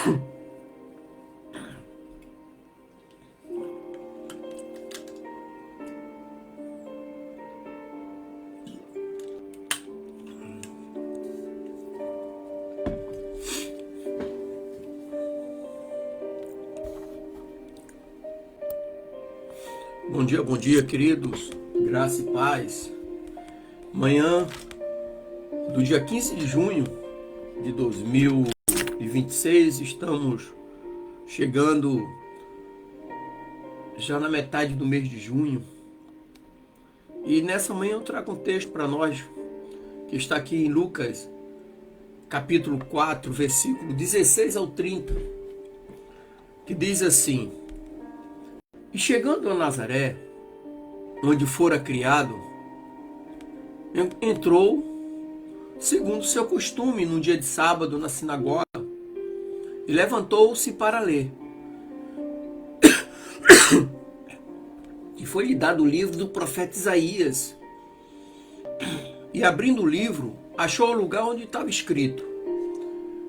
Bom dia, queridos. Graça e paz. Manhã do dia 15 de junho de 2026, estamos chegando já na metade do mês de junho. E nessa manhã eu trago um texto para nós, que está aqui em Lucas, capítulo 4, versículo 16 ao 30, que diz assim: E chegando a Nazaré, onde fora criado, entrou, segundo seu costume, num dia de sábado na sinagoga, e levantou-se para ler. E foi-lhe dado o livro do profeta Isaías. E abrindo o livro, achou o lugar onde estava escrito: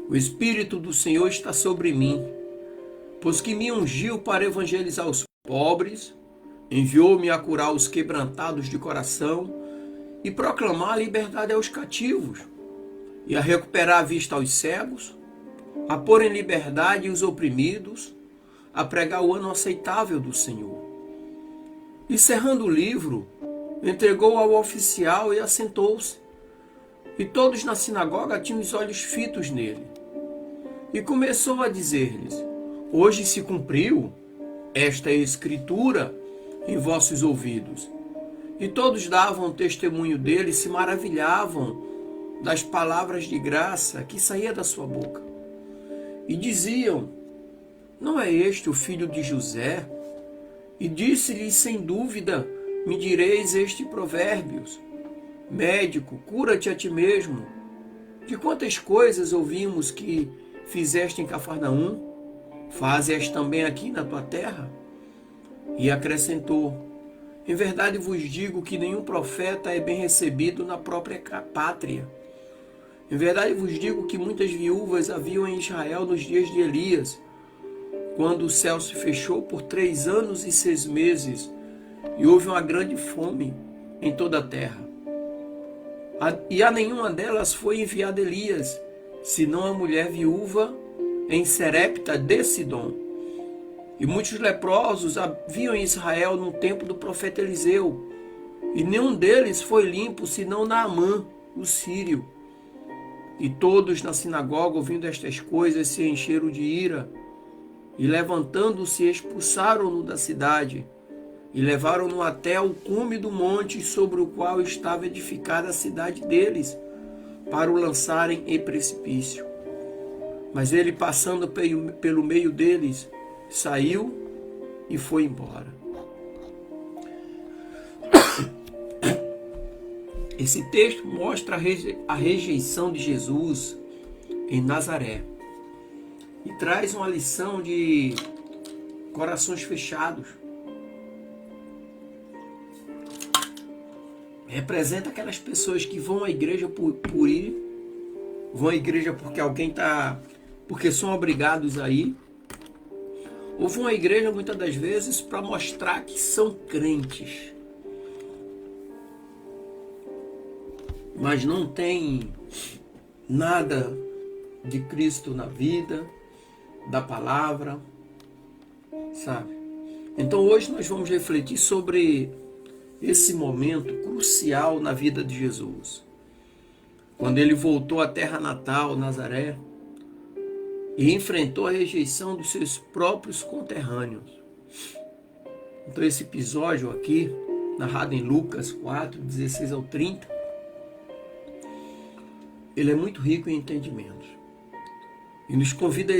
O Espírito do Senhor está sobre mim, pois que me ungiu para evangelizar os pobres, enviou-me a curar os quebrantados de coração e proclamar a liberdade aos cativos e a recuperar a vista aos cegos, a pôr em liberdade os oprimidos, a pregar o ano aceitável do Senhor. E cerrando o livro, entregou ao oficial e assentou-se. E todos na sinagoga tinham os olhos fitos nele. E começou a dizer-lhes: Hoje se cumpriu esta escritura em vossos ouvidos. E todos davam testemunho dele e se maravilhavam das palavras de graça que saía da sua boca. E diziam: Não é este o filho de José? E disse-lhes sem dúvida: Me direis este provérbios: Médico, cura-te a ti mesmo. De quantas coisas ouvimos que fizeste em Cafarnaum, fazes também aqui na tua terra? E acrescentou: Em verdade vos digo que nenhum profeta é bem recebido na própria pátria. Em verdade vos digo que muitas viúvas haviam em Israel nos dias de Elias, quando o céu se fechou por 3 anos e 6 meses, e houve uma grande fome em toda a terra. E a nenhuma delas foi enviado Elias, senão a mulher viúva em Serepta de Sidom. E muitos leprosos haviam em Israel no tempo do profeta Eliseu, e nenhum deles foi limpo, senão Naamã, o sírio. E todos na sinagoga, ouvindo estas coisas, se encheram de ira, e levantando-se, expulsaram-no da cidade, e levaram-no até o cume do monte sobre o qual estava edificada a cidade deles, para o lançarem em precipício. Mas ele, passando pelo meio deles, saiu e foi embora. Esse texto mostra a rejeição de Jesus em Nazaré e traz uma lição de corações fechados. Representa aquelas pessoas que vão à igreja por ir, vão à igreja porque são obrigados a ir, ou vão à igreja muitas das vezes para mostrar que são crentes, mas não tem nada de Cristo na vida, da palavra, sabe? Então hoje nós vamos refletir sobre esse momento crucial na vida de Jesus, quando ele voltou à terra natal, Nazaré, e enfrentou a rejeição dos seus próprios conterrâneos. Então esse episódio aqui, narrado em Lucas 4, 16 ao 30, ele é muito rico em entendimentos e nos convida a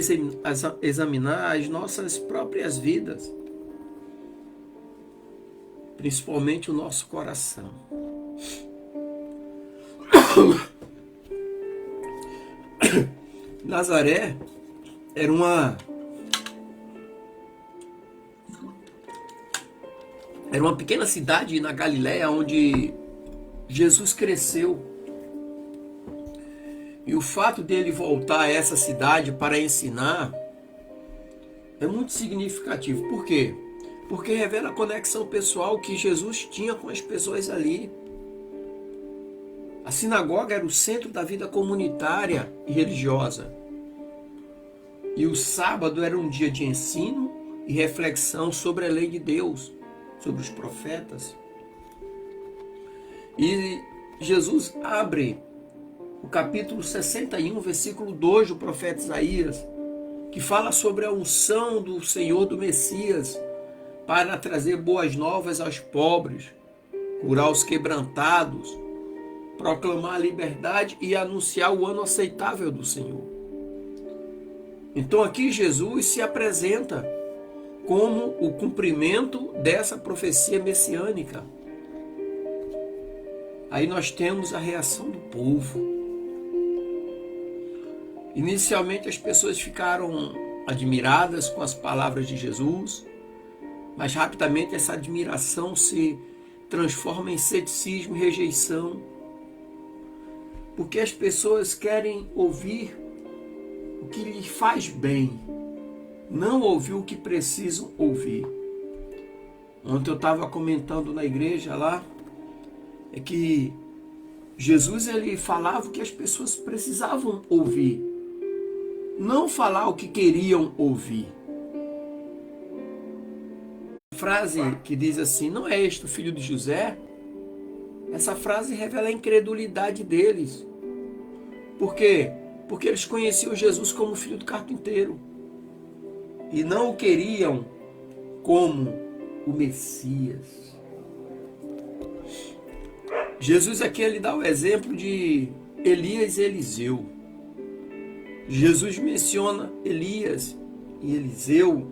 examinar as nossas próprias vidas, principalmente o nosso coração. Nazaré era uma pequena cidade na Galiléia onde Jesus cresceu. E o fato dele voltar a essa cidade para ensinar é muito significativo. Por quê? Porque revela a conexão pessoal que Jesus tinha com as pessoas ali. A sinagoga era o centro da vida comunitária e religiosa. E o sábado era um dia de ensino e reflexão sobre a lei de Deus, sobre os profetas. E Jesus abre o capítulo 61, versículo 2 do profeta Isaías, que fala sobre a unção do Senhor, do Messias, para trazer boas novas aos pobres, curar os quebrantados, proclamar a liberdade e anunciar o ano aceitável do Senhor. Então aqui Jesus se apresenta como o cumprimento dessa profecia messiânica. Aí nós temos a reação do povo. Inicialmente as pessoas ficaram admiradas com as palavras de Jesus, mas rapidamente essa admiração se transforma em ceticismo e rejeição, porque as pessoas querem ouvir o que lhes faz bem, não ouvir o que precisam ouvir. Ontem eu estava comentando na igreja lá, é que Jesus ele falava o que as pessoas precisavam ouvir, não falar o que queriam ouvir. A frase que diz assim, não é este o filho de José? Essa frase revela a incredulidade deles. Por quê? Porque eles conheciam Jesus como filho do carpinteiro e não o queriam como o Messias. Jesus aqui ele dá o exemplo de Elias e Eliseu. Jesus menciona Elias e Eliseu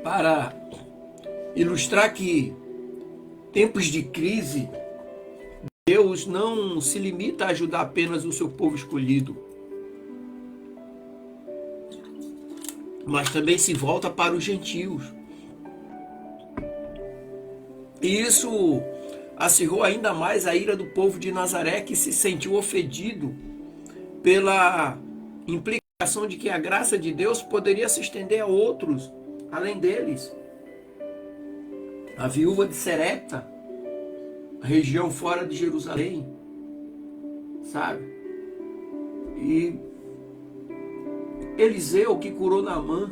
para ilustrar que tempos de crise, Deus não se limita a ajudar apenas o seu povo escolhido, mas também se volta para os gentios. E isso acirrou ainda mais a ira do povo de Nazaré, que se sentiu ofendido pela implicação de que a graça de Deus poderia se estender a outros, além deles. A viúva de Serepta, a região fora de Jerusalém, sabe? E Eliseu, que curou Naamã,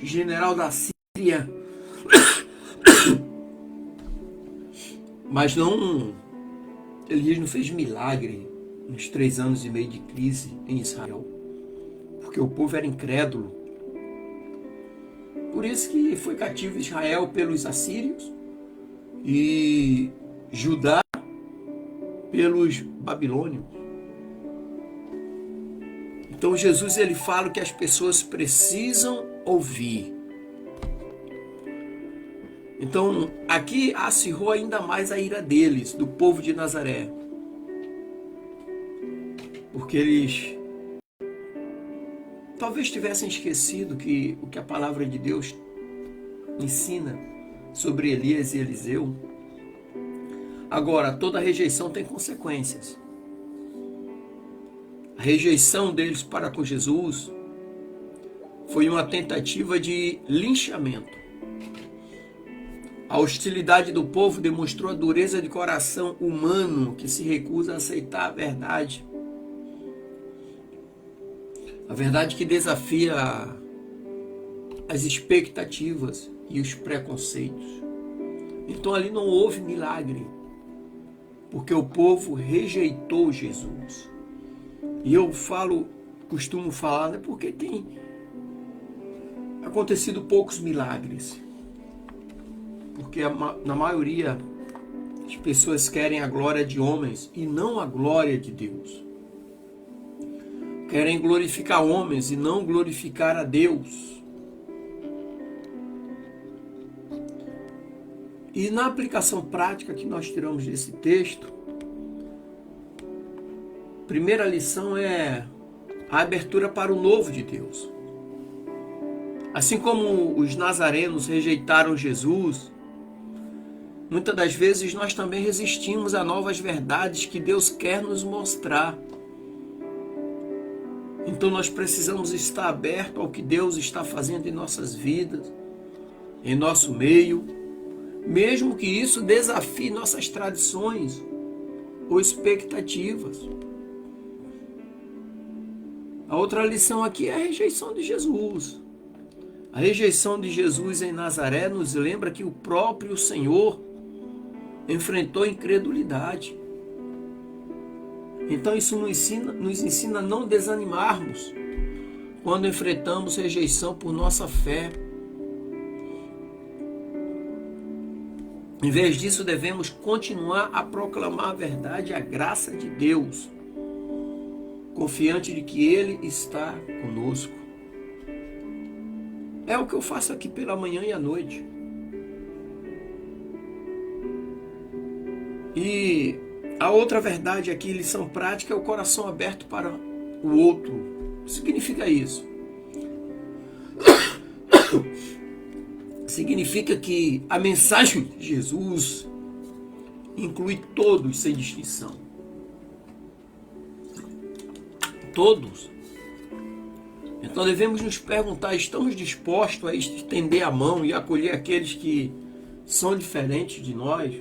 general da Síria, mas Elias não fez milagre nos 3 anos e meio de crise em Israel, porque o povo era incrédulo. Por isso que foi cativo Israel pelos assírios e Judá pelos babilônios. Então Jesus ele fala o que as pessoas precisam ouvir. Então aqui acirrou ainda mais a ira deles, do povo de Nazaré. Porque eles talvez tivessem esquecido o que a palavra de Deus ensina sobre Elias e Eliseu. Agora, toda rejeição tem consequências. A rejeição deles para com Jesus foi uma tentativa de linchamento. A hostilidade do povo demonstrou a dureza de coração humano que se recusa a aceitar a verdade. A verdade que desafia as expectativas e os preconceitos. Então ali não houve milagre, porque o povo rejeitou Jesus. E eu costumo falar, né, porque tem acontecido poucos milagres. Porque na maioria as pessoas querem a glória de homens e não a glória de Deus. Querem glorificar homens e não glorificar a Deus. E na aplicação prática que nós tiramos desse texto, a primeira lição é a abertura para o novo de Deus. Assim como os nazarenos rejeitaram Jesus, muitas das vezes nós também resistimos a novas verdades que Deus quer nos mostrar. Então nós precisamos estar abertos ao que Deus está fazendo em nossas vidas, em nosso meio, mesmo que isso desafie nossas tradições ou expectativas. A outra lição aqui é a rejeição de Jesus. A rejeição de Jesus em Nazaré nos lembra que o próprio Senhor enfrentou incredulidade. Então isso nos ensina a não desanimarmos quando enfrentamos rejeição por nossa fé. Em vez disso, devemos continuar a proclamar a verdade e a graça de Deus, confiante de que Ele está conosco. É o que eu faço aqui pela manhã e à noite. E a outra verdade aqui, lição prática, é o coração aberto para o outro. O que significa isso? Significa que a mensagem de Jesus inclui todos sem distinção. Todos. Então devemos nos perguntar, estamos dispostos a estender a mão e acolher aqueles que são diferentes de nós?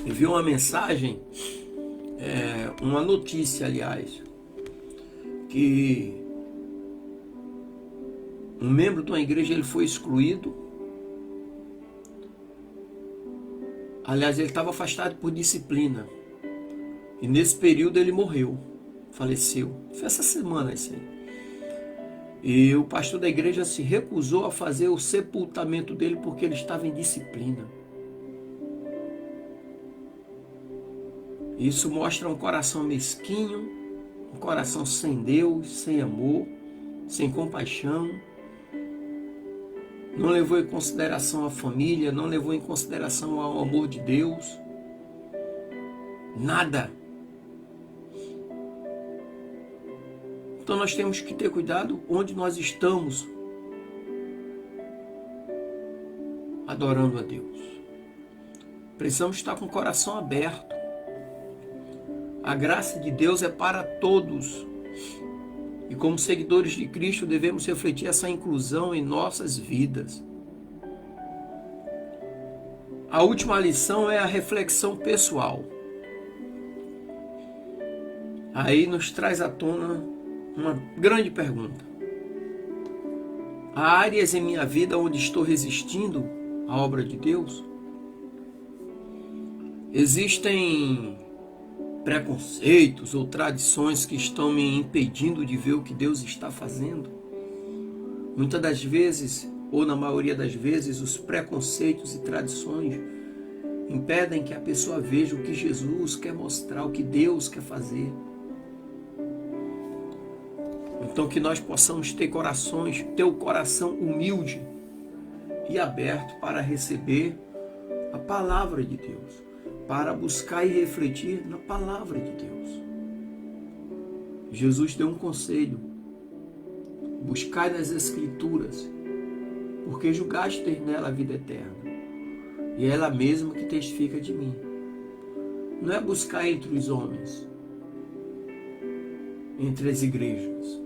Eu vi uma mensagem, uma notícia, aliás, que um membro de uma igreja ele foi excluído. Aliás, ele estava afastado por disciplina. E nesse período ele morreu, faleceu. Foi essa semana isso aí. E o pastor da igreja se recusou a fazer o sepultamento dele porque ele estava em disciplina. Isso mostra um coração mesquinho, um coração sem Deus, sem amor, sem compaixão. Não levou em consideração a família, não levou em consideração o amor de Deus. Nada. Então nós temos que ter cuidado onde nós estamos adorando a Deus. Precisamos estar com o coração aberto. A graça de Deus é para todos. E como seguidores de Cristo devemos refletir essa inclusão em nossas vidas. A última lição é a reflexão pessoal. Aí nos traz à tona uma grande pergunta. Há áreas em minha vida onde estou resistindo à obra de Deus? Existem preconceitos ou tradições que estão me impedindo de ver o que Deus está fazendo? Muitas das vezes, ou na maioria das vezes, os preconceitos e tradições impedem que a pessoa veja o que Jesus quer mostrar, o que Deus quer fazer. Então que nós possamos ter o coração humilde e aberto para receber a palavra de Deus, para buscar e refletir na palavra de Deus. Jesus deu um conselho: buscai nas Escrituras, porque julgastes nela a vida eterna, e é ela mesma que testifica de mim. Não é buscar entre os homens, entre as igrejas.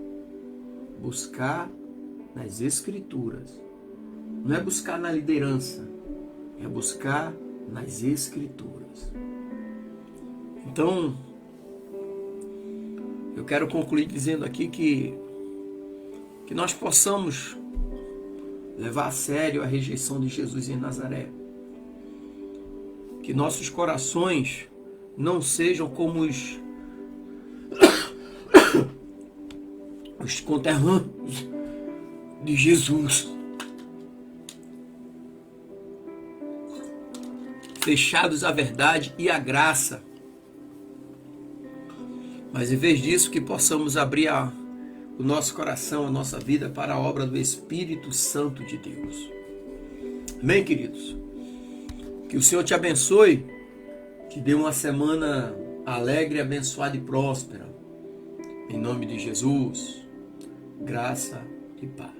Buscar nas Escrituras. Não é buscar na liderança, é buscar nas Escrituras. Então, eu quero concluir dizendo aqui que nós possamos levar a sério a rejeição de Jesus em Nazaré. Que nossos corações não sejam como os conterrâneos de Jesus, fechados à verdade e à graça, mas em vez disso que possamos abrir o nosso coração, a nossa vida para a obra do Espírito Santo de Deus. Amém, queridos? Que o Senhor te abençoe, te dê uma semana alegre, abençoada e próspera. Em nome de Jesus, graça e paz.